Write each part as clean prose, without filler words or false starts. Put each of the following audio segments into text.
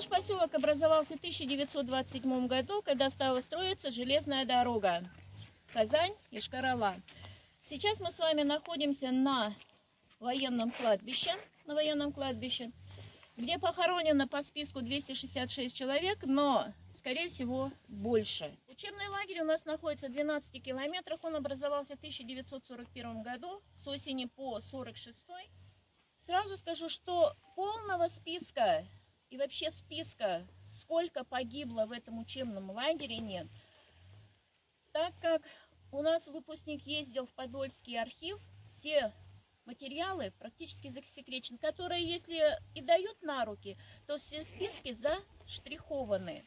Наш поселок образовался в 1927 году, когда стала строиться железная дорога Казань-Йошкар-Ола. Сейчас мы с вами находимся на военном кладбище, где похоронено по списку 266 человек, но, скорее всего, больше. Учебный лагерь у нас находится в 12 километрах. Он образовался в 1941 году, с осени по 1946. Сразу скажу, что полного списка и вообще списка, сколько погибло в этом учебном лагере, нет. Так как у нас выпускник ездил в Подольский архив, все материалы практически засекречены, которые, если и дают на руки, то все списки заштрихованы.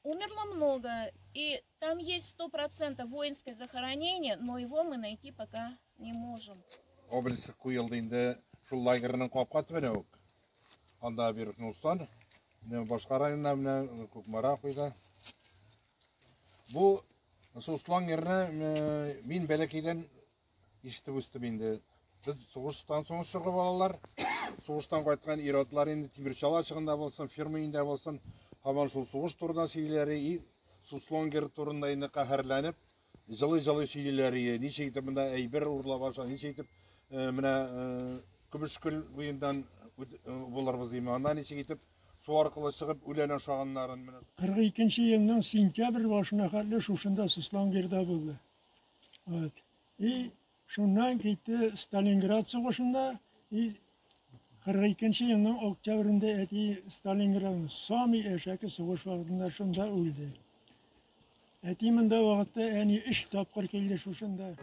Умерло много, и там есть 100% воинское захоронение, но его мы найти пока не можем. Облысы куелдинде шул лагерінің қапқаты бәне өк. Анда бір Нустан, башқа районна менә Көкмара куйда. Бу Суслан лагеріне мин бәләкәйдән ишетеп үстем инде. Без сугыштан соң чыгып балалар, сугыштан кайткан ир-атлар инде тимерчала чыгында булсын, ферма инде булсын, һаман шул сугыш турында сөйләре, и Суслан лагере турында инде каһәрләнеп, җылы-җылы сөйләре, ничә итеп монда әйбер урлап аша, ничә итеп менә Көмешкөл буендан буларбыз диме, аннан ничә итеп су аркылы чыгып үлән ашаганнарын менә. 42 елның сентябрь башына хәтле шушында Суслан лагерда булды. Вот. И шуннан китте Сталинград сугышында, и 42 елның октябрендә әти Сталинградның самый әшәке сугыш вакытында шунда үлде. Әти монда вакытта әни 3 тапкыр килде шушында.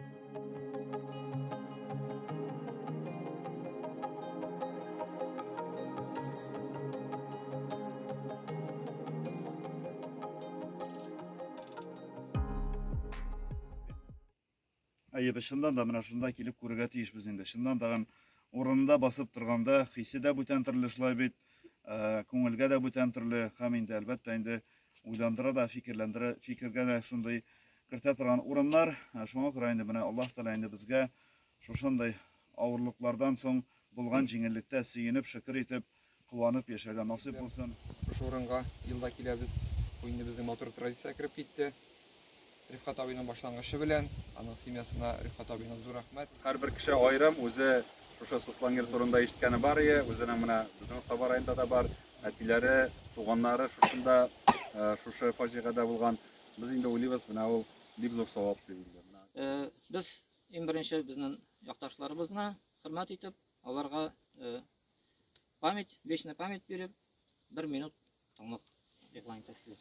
Әйе, шундан да менә шунда килеп күрергә тиешбез инде. Шундан да урынында басып торганда хисе дә бүтән төрле шулай бит, күңелгә дә бүтән төрле, һәм инде әлбәттә инде уйландыра да, фикергә дә шундай кертә торган урыннар. Шуңа күрә инде менә Аллаһ Тәгалә инде безгә шушындай авырлыклардан соң булган җиңеллектә сөенеп, шөкер итеп, куанып яшәргә насыйп булсын. Шушы урынга елда киләбез. Бу инде безнең матур традиция кирип китте. Рифкат абыйның башлангычы белән, аның семьясына Рифкат абыйга зур рәхмәт. Һәрбер кеше аерым үзе шушы Суслан лагере турында ишеткәне бар иде, үзенең менә безнең Саба районында да бар, әтиләре, туганнары шушында шушы фаҗигадә булган. Без инде уйлыйбыз, менә ул бик зур савап дип инде. Без иң беренче безнең якташларыбызны хөрмәт итеп, аларга память, вечная память биреп, 1 минут тынлык игълан итәбез.